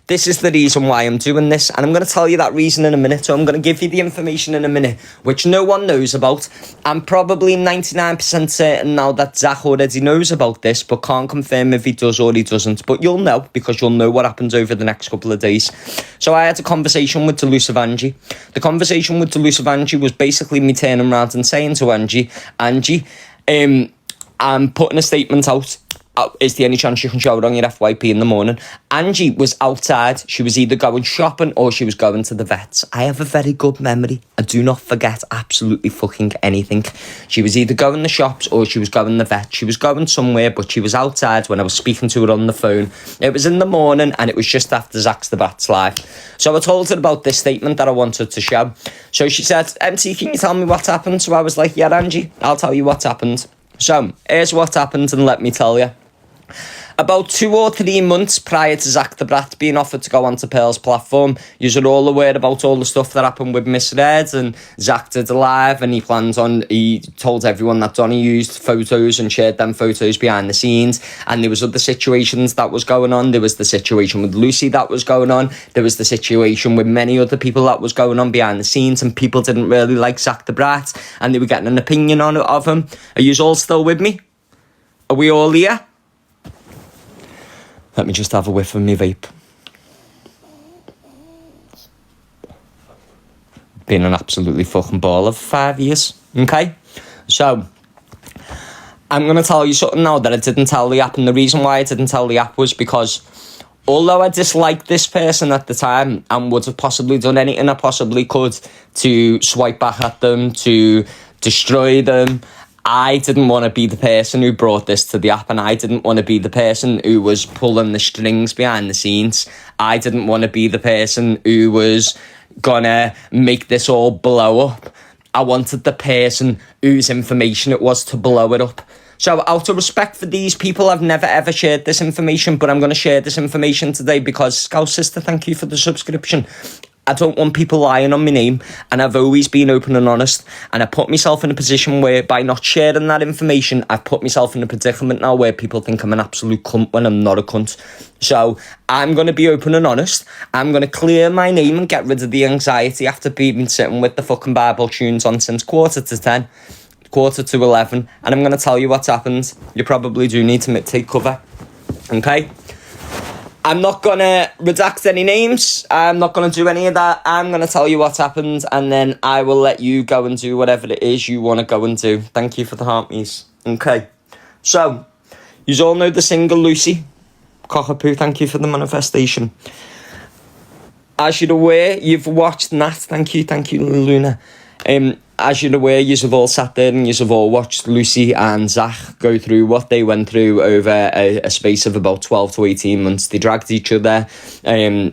This is the reason why I'm doing this, and I'm going to tell you that reason in a minute. So I'm going to give you the information in a minute, which no one knows about. I'm probably 99% certain now that Zach already knows about this, but can't confirm if he does or he doesn't. But you'll know, because you'll know what happens over the next couple of days. So I had a conversation with Delusive Angie. The conversation with Delusive Angie was basically me turning around and saying to Angie, I'm putting a statement out. Is there any chance you can shower on your FYP in the morning? Angie was outside. She was either going shopping or she was going to the vets. I have a very good memory. I do not forget absolutely fucking anything. She was either going to the shops or she was going to the vet. She was going somewhere, but she was outside when I was speaking to her on the phone. It was in the morning and it was just after Zach's the Brat's live. So I told her about this statement that I wanted to show. So she said, MT, can you tell me what's happened? So I was like, yeah, Angie, I'll tell you what's happened. So here's what happened, and let me tell you. About 2 or 3 months prior to Zach the Brat being offered to go onto Pearl's platform, you're all aware about all the stuff that happened with Miss Red, and Zach did a live, and he told everyone that Donnie used photos and shared them photos behind the scenes, and there was other situations that was going on. There was the situation with Lucy that was going on. There was the situation with many other people that was going on behind the scenes, and people didn't really like Zach the Brat, and they were getting an opinion of him. Are you all still with me? Are we all here? Let me just have a whiff of my vape. Been an absolutely fucking baller for 5 years. Okay? So, I'm going to tell you something now that I didn't tell the app. And the reason why I didn't tell the app was because although I disliked this person at the time and would have possibly done anything I possibly could to swipe back at them, to destroy them, I didn't want to be the person who brought this to the app, and I didn't want to be the person who was pulling the strings behind the scenes. I didn't want to be the person who was gonna make this all blow up. I wanted the person whose information it was to blow it up. So out of respect for these people, I've never ever shared this information, but I'm going to share this information today because, Scout Sister, thank you for the subscription. I don't want people lying on my name, and I've always been open and honest, and I put myself in a position where by not sharing that information, I've put myself in a predicament now where people think I'm an absolute cunt when I'm not a cunt. So I'm going to be open and honest. I'm going to clear my name and get rid of the anxiety after being sitting with the fucking Bible tunes on since 10:45, 11:45, and I'm going to tell you what's happened. You probably do need to take cover, okay? I'm not going to redact any names. I'm not going to do any of that. I'm going to tell you what's happened, and then I will let you go and do whatever it is you want to go and do. Thank you for the heartmeats. Okay. So, you all know the singer Lucy. Cockapoo, thank you for the manifestation. As you're aware, you've watched Nat. Thank you, Luna. As you're aware, you've all sat there and you've all watched Lucy and Zach go through what they went through over a space of about 12 to 18 months. They dragged each other, he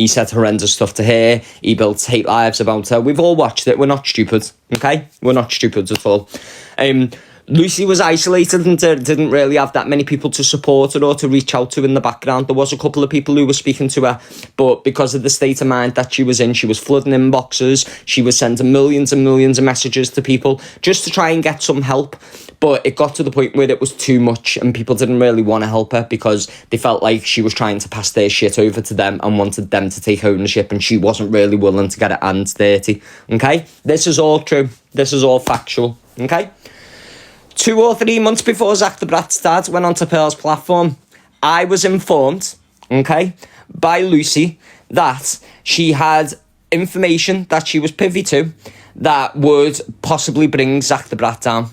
said horrendous stuff to her. He built hate lives about her. We've all watched it. We're not stupid, okay? We're not stupid at all. Lucy was isolated and didn't really have that many people to support her or to reach out to in the background. There was a couple of people who were speaking to her, but because of the state of mind that she was in, she was flooding inboxes. She was sending millions and millions of messages to people just to try and get some help. But it got to the point where it was too much and people didn't really want to help her because they felt like she was trying to pass their shit over to them and wanted them to take ownership, and she wasn't really willing to get her hands dirty. Okay? This is all true. This is all factual. Okay? 2 or 3 months before Zach the Brat's dad went onto Pearl's platform, I was informed, okay, by Lucy that she had information that she was privy to that would possibly bring Zach the Brat down.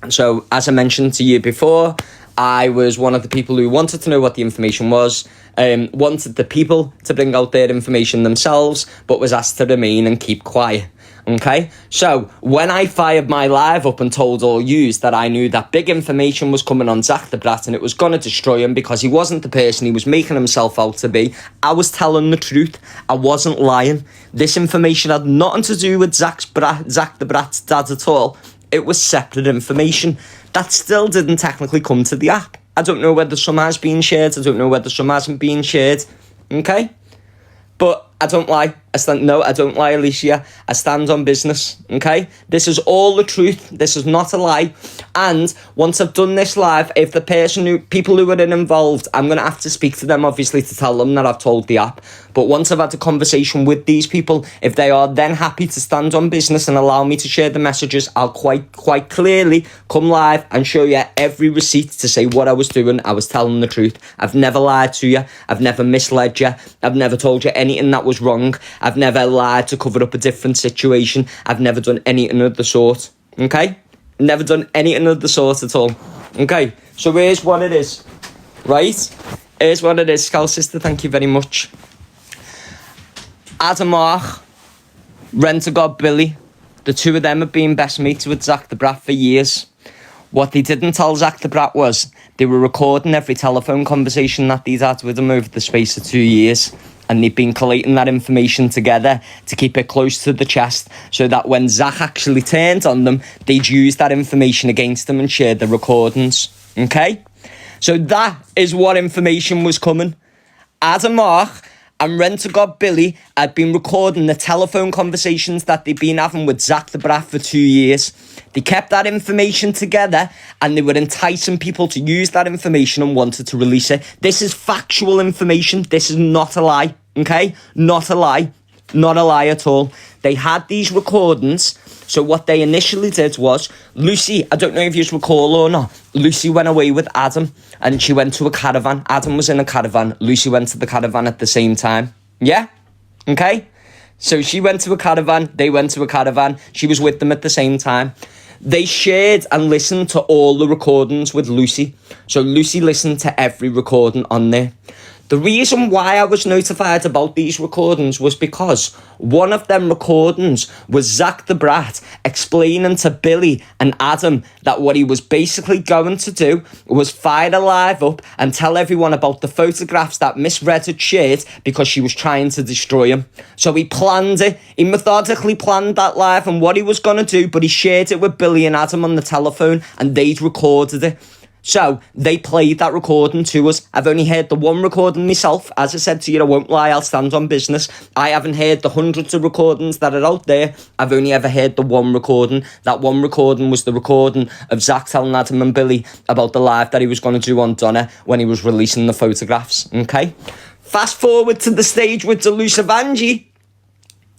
So, as I mentioned to you before, I was one of the people who wanted to know what the information was, wanted the people to bring out their information themselves, but was asked to remain and keep quiet. Okay, so when I fired my live up and told all yous that I knew that big information was coming on Zach the Brat and it was going to destroy him because he wasn't the person he was making himself out to be, I was telling the truth. I wasn't lying. This information had nothing to do with Zach the Brat's dad at all. It was separate information that still didn't technically come to the app. I don't know whether some has been shared. I don't know whether some hasn't been shared. Okay? But I don't lie. I don't lie, Alicia. I stand on business, okay? This is all the truth. This is not a lie. And once I've done this live, if people who are involved, I'm going to have to speak to them, obviously, to tell them that I've told the app. But once I've had a conversation with these people, if they are then happy to stand on business and allow me to share the messages, I'll quite clearly come live and show you every receipt to say what I was doing. I was telling the truth. I've never lied to you. I've never misled you. I've never told you anything that was wrong. I've never lied to cover up a different situation. I've never done anything of the sort. Okay? Never done anything of the sort at all. Okay? So here's what it is. Right? Here's what it is. Scout Sister, thank you very much. Adam Mark, Rent-A-God Billy, the two of them have been best mates with Zach the Brat for years. What they didn't tell Zach the Brat was they were recording every telephone conversation that they'd had with him over the space of 2 years. And they've been collating that information together to keep it close to the chest so that when Zach actually turned on them, they'd use that information against them and share the recordings. Okay? So that is what information was coming. Adam Mark and Rent-A-God Billy had been recording the telephone conversations that they'd been having with Zach the Brat for 2 years. They kept that information together and they were enticing people to use that information and wanted to release it. This is factual information. This is not a lie, okay? Not a lie. Not a lie at all. They had these recordings. So what they initially did was, Lucy, I don't know if you recall or not, Lucy went away with Adam and she went to a caravan. Adam was in a caravan. Lucy went to the caravan at the same time. Yeah? Okay? So she went to a caravan. They went to a caravan. She was with them at the same time. They shared and listened to all the recordings with Lucy. So Lucy listened to every recording on there. The reason why I was notified about these recordings was because one of them recordings was Zach the Brat explaining to Billy and Adam that what he was basically going to do was fire a live up and tell everyone about the photographs that Miss Red had shared because she was trying to destroy him. So he planned it. He methodically planned that live and what he was going to do, but he shared it with Billy and Adam on the telephone and they'd recorded it. So they played that recording to us. I've only heard the one recording myself. As I said to you, I won't lie, I'll stand on business. I haven't heard the hundreds of recordings that are out there. I've only ever heard the one recording. That one recording was the recording of Zach telling Adam and Billy about the live that he was going to do on Donna when he was releasing the photographs. Okay? Fast forward to the stage with Delusive Angie.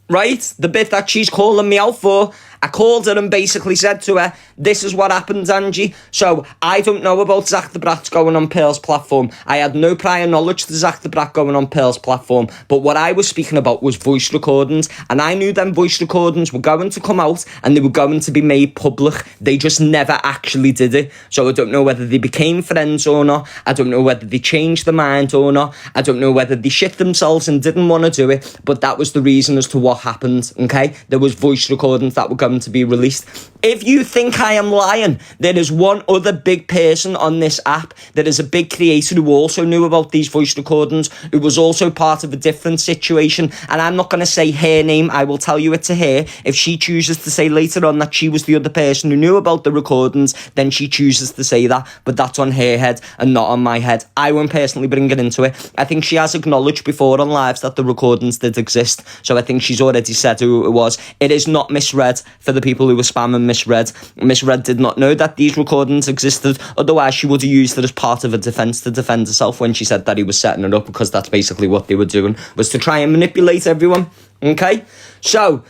Right? The bit that she's calling me out for. I called her and basically said to her, this is what happened, Angie. So I don't know about Zach the Brat going on Pearl's platform. I had no prior knowledge to Zach the Brat going on Pearl's platform. But what I was speaking about was voice recordings. And I knew them voice recordings were going to come out and they were going to be made public. They just never actually did it. So I don't know whether they became friends or not. I don't know whether they changed their mind or not. I don't know whether they shit themselves and didn't want to do it. But that was the reason as to what happened, okay? There was voice recordings that were going to be released. If you think I am lying, there is one other big person on this app that is a big creator who also knew about these voice recordings, who was also part of a different situation, and I'm not going to say her name. I will tell you it to her. If she chooses to say later on that she was the other person who knew about the recordings, then she chooses to say that, but that's on her head and not on my head. I won't personally bring it into it. I think she has acknowledged before on lives that the recordings did exist, so I think she's already said who it was. It is not misread for the people who were spamming misread. Misread did not know that these recordings existed, otherwise she would have used it as part of a defence to defend herself when she said that he was setting it up, because that's basically what they were doing, was to try and manipulate everyone. Okay? So,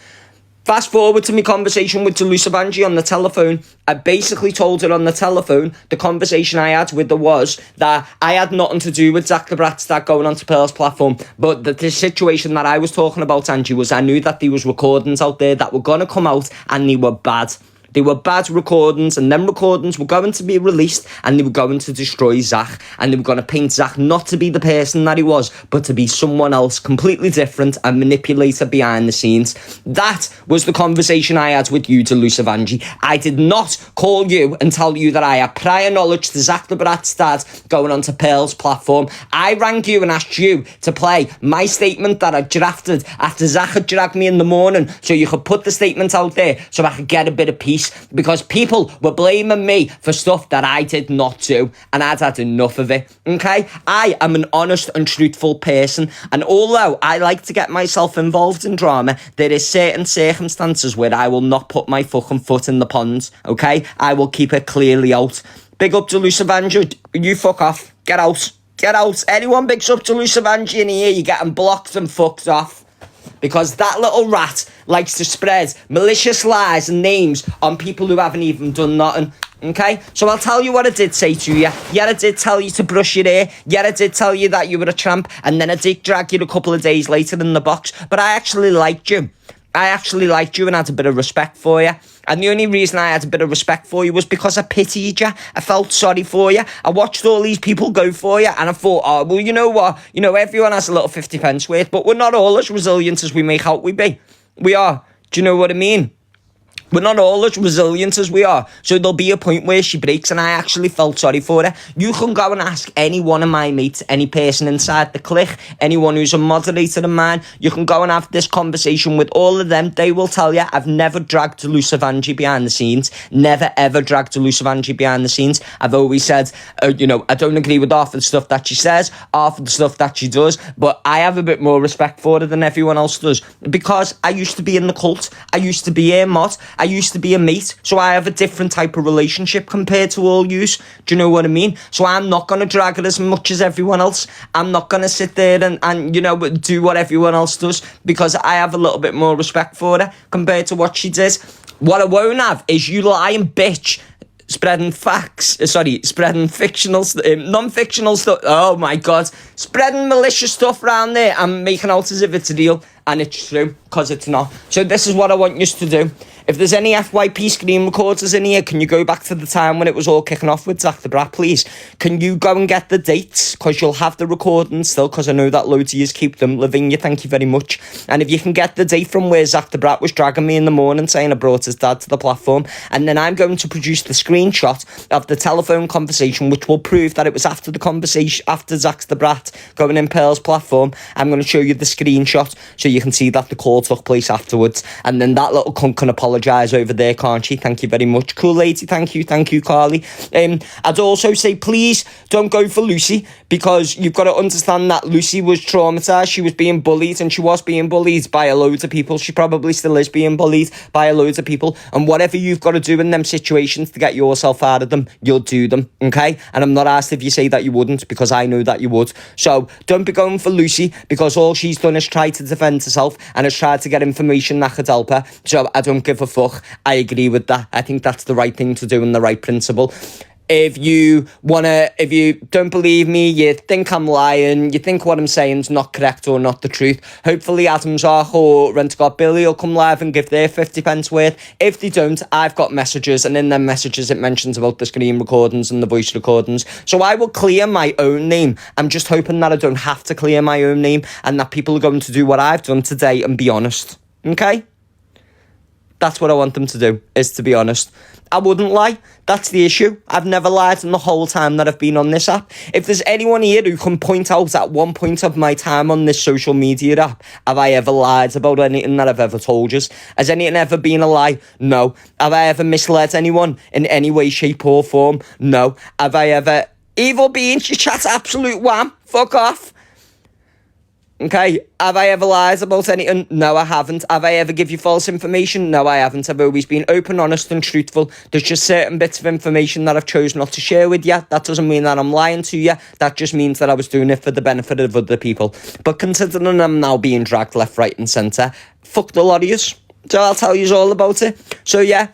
fast forward to my conversation with Delusive Angie on the telephone. I basically told her on the telephone, the conversation I had with her was that I had nothing to do with Zach the Brat start going onto Pearl's platform, but the situation that I was talking about, Angie, was I knew that there was recordings out there that were going to come out and they were bad. They were bad recordings, and them recordings were going to be released and they were going to destroy Zach, and they were going to paint Zach not to be the person that he was, but to be someone else completely different and manipulator behind the scenes. That was the conversation I had with you, Delusive Angie. I did not call you and tell you that I had prior knowledge to Zach the Brat's dad going onto Pearl's platform. I rang you and asked you to play my statement that I drafted after Zach had dragged me in the morning, so you could put the statement out there so I could get a bit of peace. face because people were blaming me for stuff that I did not do, and I'd had enough of it, okay? I am an honest and truthful person, and although I like to get myself involved in drama, there is certain circumstances where I will not put my fucking foot in the pond, okay? I will keep it clearly out. Big up to Lucifer Angie, you fuck off. Get out. Get out. Anyone bigs up to Lucifer Angie in here, you're getting blocked and fucked off. Because that little rat likes to spread malicious lies and names on people who haven't even done nothing. Okay? So I'll tell you what I did say to you. Yeah, I did tell you to brush your hair. Yeah, I did tell you that you were a tramp. And then I did drag you a couple of days later in the box. But I actually liked you. I actually liked you and had a bit of respect for you. And the only reason I had a bit of respect for you was because I pitied you. I felt sorry for you. I watched all these people go for you and I thought, oh, well, you know what? You know, everyone has a little 50 pence worth, but we're not all as resilient as we make out we be. We are. Do you know what I mean? We're not all as resilient as we are. So there'll be a point where she breaks, and I actually felt sorry for her. You can go and ask any one of my mates, any person inside the clique, anyone who's a moderator of mine, you can go and have this conversation with all of them. They will tell you I've never dragged Lucifer Angie behind the scenes. Never, ever dragged Lucifer Angie behind the scenes. I've always said, you know, I don't agree with half of the stuff that she says, half of the stuff that she does, but I have a bit more respect for her than everyone else does, because I used to be in the cult. I used to be a mod. I used to be a mate, so I have a different type of relationship compared to all yous. Do you know what I mean? So I'm not going to drag her as much as everyone else. I'm not going to sit there and, you know, do what everyone else does, because I have a little bit more respect for her compared to what she does. What I won't have is you lying bitch spreading spreading fictional, non-fictional stuff. Oh my God. Spreading malicious stuff around there and making out as if it's real. And it's true, because it's not. So this is what I want you to do. If there's any FYP screen recorders in here, can you go back to the time when it was all kicking off with Zach the Brat, please? Can you go and get the dates? Because you'll have the recordings still, because I know that loads of yous keep them. Lavinia, thank you very much. And if you can get the date from where Zach the Brat was dragging me in the morning saying I brought his dad to the platform, and then I'm going to produce the screenshot of the telephone conversation, which will prove that it was after the conversation, after Zach the Brat going in Pearl's platform. I'm going to show you the screenshot so you can see that the call took place afterwards. And then that little cunt can apologise over there, can't she? Thank you very much. Cool lady, thank you, Carly. I'd also say, please don't go for Lucy, because you've got to understand that Lucy was traumatised. She was being bullied, and she was being bullied by a load of people. She probably still is being bullied by a load of people. And whatever you've got to do in them situations to get yourself out of them, you'll do them, okay? And I'm not asked if you say that you wouldn't, because I know that you would. So don't be going for Lucy, because all she's done is try to defend herself and has tried to get information that could help her. So I don't give a fuck. I agree with that. I think that's the right thing to do and the right principle. If you don't believe me, you think I'm lying, you think what I'm saying is not correct or not the truth, hopefully Adam Zark or Rent-A-God Billy will come live and give their 50 pence worth. If they don't, I've got messages, and in them messages it mentions about the screen recordings and the voice recordings. So I will clear my own name. I'm just hoping that I don't have to clear my own name, and that people are going to do what I've done today and be honest. Okay? That's what I want them to do, is to be honest. I wouldn't lie. That's the issue. I've never lied in the whole time that I've been on this app. If there's anyone here who can point out at one point of my time on this social media app, have I ever lied about anything that I've ever told you? Has anything ever been a lie? No. Have I ever misled anyone in any way, shape or form? No. Have I ever... Evil beings, you chat absolute wham. Fuck off. Okay, have I ever lied about anything? No, I haven't. Have I ever give you false information? No, I haven't. I've always been open, honest and truthful. There's just certain bits of information that I've chosen not to share with you. That doesn't mean that I'm lying to you. That just means that I was doing it for the benefit of other people. But considering I'm now being dragged left, right and centre, fuck the lot of yous. So I'll tell you all about it. So yeah.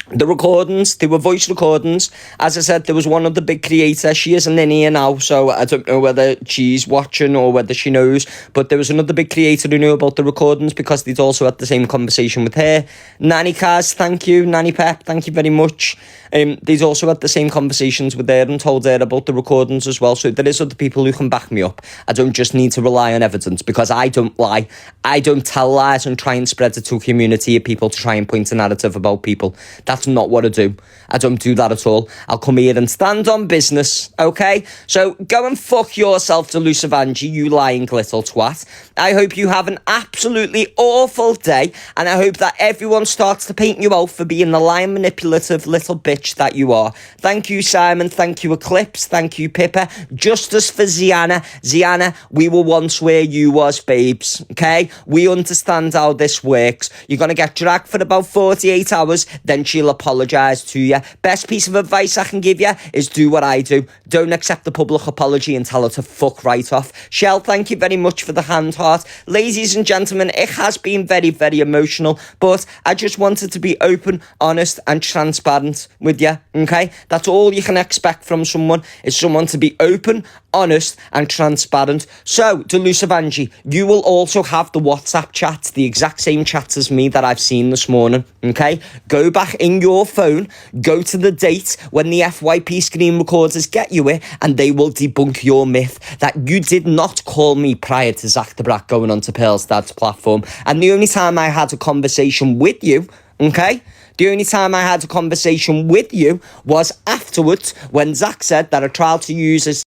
The recordings, they were voice recordings. As I said, there was one other big creator. She isn't in here now, so I don't know whether she's watching or whether she knows. But there was another big creator who knew about the recordings because they'd also had the same conversation with her. Nanny Kaz, thank you. Nanny Pep, thank you very much. They'd also had the same conversations with her and told her about the recordings as well. So there is other people who can back me up. I don't just need to rely on evidence, because I don't lie. I don't tell lies and try and spread it to a community of people to try and point a narrative about people. That's not what I do. I don't do that at all. I'll come here and stand on business, okay? So go and fuck yourself, delusive Angie, you lying little twat. I hope you have an absolutely awful day, and I hope that everyone starts to paint you out for being the lying, manipulative little bitch that you are. Thank you, Simon. Thank you, Eclipse. Thank you, Pippa. Justice for Ziana. Ziana, we were once where you was, babes, okay? We understand how this works. You're going to get dragged for about 48 hours, then she'll apologise to you. Best piece of advice I can give you is do what I do. Don't accept the public apology and tell her to fuck right off. Shell, thank you very much for the hand heart. Ladies and gentlemen, it has been very, very emotional, but I just wanted to be open, honest and transparent with you, okay? That's all you can expect from someone, is someone to be open, honest and transparent. So, delusive Angie, you will also have the WhatsApp chat, the exact same chats as me that I've seen this morning, okay? Go back in your phone, go to the date when the FYP screen recorders get you it, and they will debunk your myth that you did not call me prior to Zach the Brat going onto Pearl's dad's platform. And the only time I had a conversation with you, okay? The only time I had a conversation with you was afterwards when Zach said that I tried to use his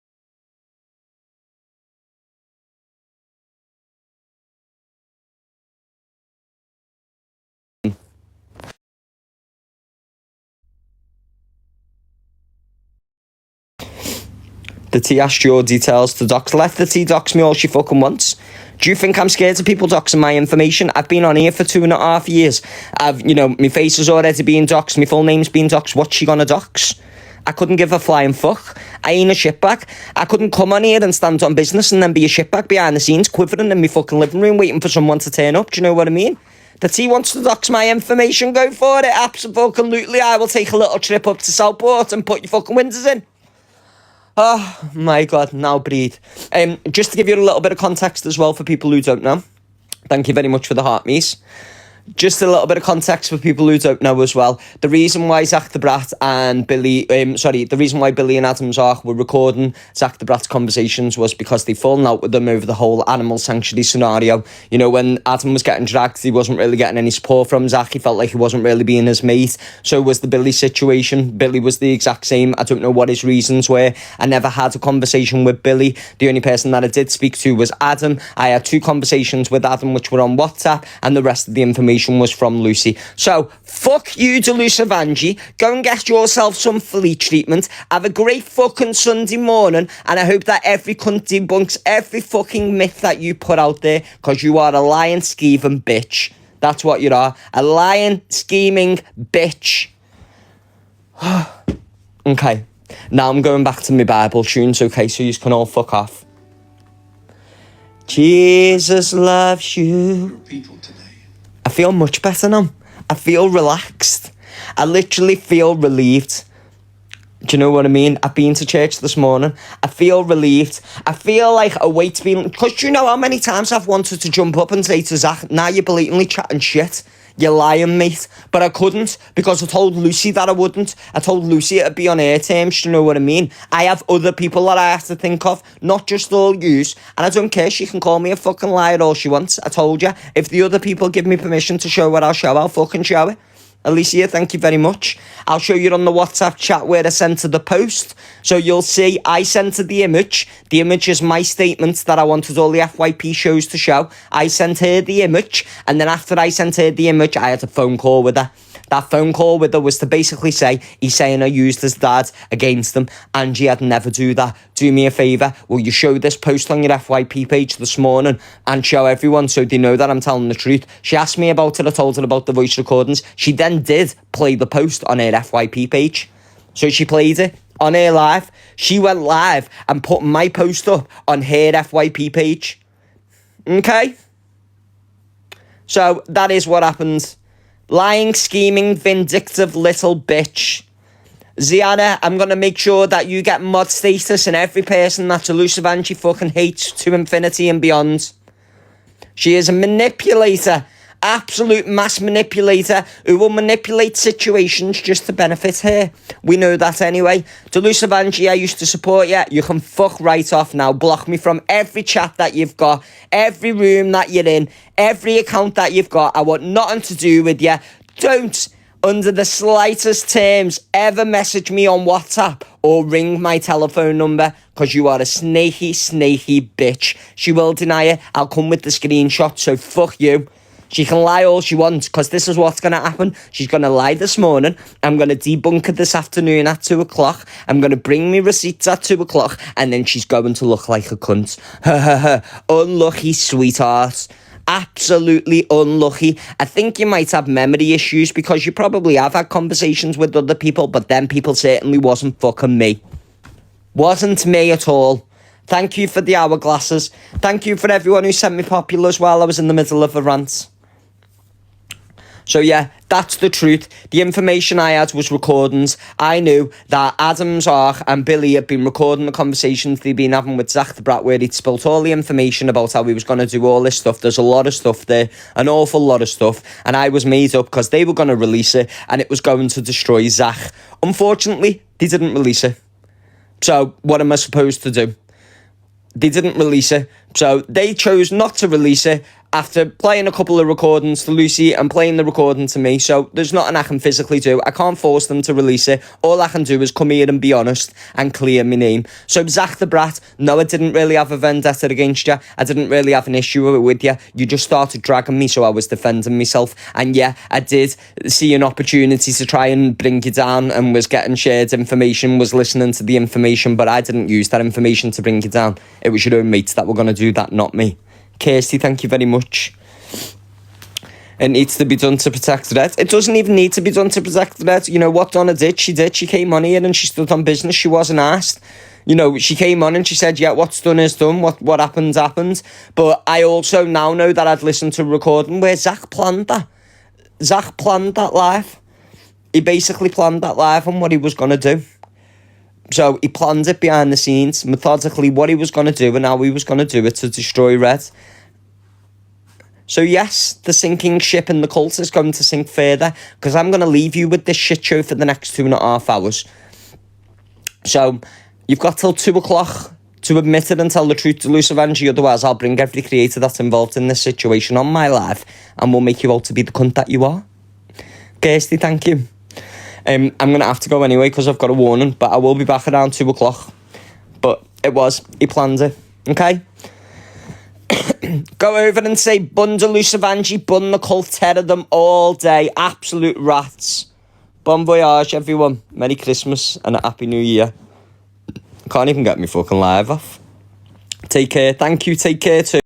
the T asked your details to dox. Let the T dox me all she fucking wants. Do you think I'm scared of people doxing my information? I've been on here for 2.5 years. My face is already being doxed. My full name's being doxed. What's she gonna dox? I couldn't give a flying fuck. I ain't a shitbag. I couldn't come on here and stand on business and then be a shitbag behind the scenes, quivering in my fucking living room, waiting for someone to turn up. Do you know what I mean? The T wants to dox my information. Go for it. Absolutely. I will take a little trip up to Southport and put your fucking windows in. Oh my God, now breathe. Just to give you a little bit of context as well for people who don't know. Thank you very much for the heart, Mies. Just a little bit of context for people who don't know as well. The reason why Zach the Brat and the reason why Billy and Adam Zark were recording Zach the Brat's conversations was because they'd fallen out with them over the whole animal sanctuary scenario. You know, when Adam was getting dragged, he wasn't really getting any support from Zach. He felt like he wasn't really being his mate. So was the Billy situation. Billy was the exact same. I don't know what his reasons were. I never had a conversation with Billy. The only person that I did speak to was Adam. I had 2 conversations with Adam, which were on WhatsApp, and the rest of the information was from Lucy. So, fuck you, delusive Angie. Go and get yourself some flea treatment. Have a great fucking Sunday morning, and I hope that every cunt debunks every fucking myth that you put out there, because you are a lying, scheming bitch. That's what you are. A lying, scheming bitch. Okay. Now I'm going back to my Bible tunes, okay, so you can all fuck off. Jesus loves you. I feel much better now. I feel relaxed. I literally feel relieved. Do you know what I mean? I've been to church this morning. I feel relieved. I feel like a weight's been... Because do you know how many times I've wanted to jump up and say to Zach, now you're blatantly chatting shit. You're lying, mate. But I couldn't, because I told Lucy that I wouldn't. I told Lucy it'd be on her terms, do you know what I mean? I have other people that I have to think of, not just all yous. And I don't care, she can call me a fucking liar all she wants. I told you, if the other people give me permission to show what I'll show, I'll fucking show it. Alicia, thank you very much. I'll show you on the WhatsApp chat where I sent her the post. So you'll see I sent her the image. The image is my statement that I wanted all the FYP shows to show. I sent her the image. And then after I sent her the image, I had a phone call with her. That phone call with her was to basically say, he's saying I used his dad against him. Angie, I'd never do that. Do me a favour. Will you show this post on your FYP page this morning and show everyone so they know that I'm telling the truth? She asked me about it. I told her about the voice recordings. She then did play the post on her FYP page. So she played it on her live. She went live and put my post up on her FYP page. Okay? So that is what happened. Lying, scheming, vindictive little bitch. Ziana, I'm going to make sure that you get mod status and every person that's elusive Angie fucking hates to infinity and beyond. She is a manipulator. Absolute mass manipulator who will manipulate situations just to benefit her. We know that anyway. Delusive Angie, I used to support you. You can fuck right off now. Block me from every chat that you've got, every room that you're in, every account that you've got. I want nothing to do with you. Don't under the slightest terms, ever message me on WhatsApp or ring my telephone number, because you are a snaky bitch. She will deny it. I'll come with the screenshot, so fuck you. She can lie all she wants, because this is what's going to happen. She's going to lie this morning. I'm going to debunk it this afternoon at 2 o'clock. I'm going to bring me receipts at 2 o'clock, and then she's going to look like a cunt. Unlucky sweetheart. Absolutely unlucky. I think you might have memory issues, because you probably have had conversations with other people, but them people certainly wasn't fucking me. Wasn't me at all. Thank you for the hourglasses. Thank you for everyone who sent me populars while I was in the middle of a rant. So yeah, that's the truth. The information I had was recordings. I knew that Adam, Zark and Billy had been recording the conversations they'd been having with Zach the Brat, where he'd spilt all the information about how he was going to do all this stuff. There's a lot of stuff there, an awful lot of stuff, and I was made up because they were going to release it and it was going to destroy Zach. Unfortunately, they didn't release it. So what am I supposed to do? They didn't release it, so they chose not to release it after playing a couple of recordings to Lucy and playing the recording to me. So there's nothing I can physically do. I can't force them to release it. All I can do is come here and be honest and clear my name. So Zach the Brat, no, I didn't really have a vendetta against you. I didn't really have an issue with you. You just started dragging me, so I was defending myself. And yeah, I did see an opportunity to try and bring you down and was getting shared information, was listening to the information, but I didn't use that information to bring you down. It was your own mates that were going to do that, not me. Kirsty, thank you very much. It needs to be done to protect Red. It doesn't even need to be done to protect Red. You know what Donna did? She did. She came on here and she stood on business. She wasn't asked. You know, she came on and she said, yeah, what's done is done. What happens, happens. But I also now know that I'd listened to a recording where Zach planned that. Zach planned that live. He basically planned that live on what he was going to do. So he planned it behind the scenes, methodically, what he was going to do and how he was going to do it to destroy Red. So yes, the sinking ship in the cult is going to sink further, because I'm going to leave you with this shit show for the next 2.5 hours. So you've got till 2 o'clock to admit it and tell the truth to Lucy Angie, otherwise I'll bring every creator that's involved in this situation on my live and we'll make you out to be the cunt that you are. Kirsty, thank you. I'm going to have to go anyway because I've got a warning, but I will be back around 2 o'clock. But he planned it, okay? Go over and say, bun to Lucivangi, bun the cult, terror them all day. Absolute rats. Bon voyage, everyone. Merry Christmas and a Happy New Year. Can't even get me fucking live off. Take care. Thank you. Take care too.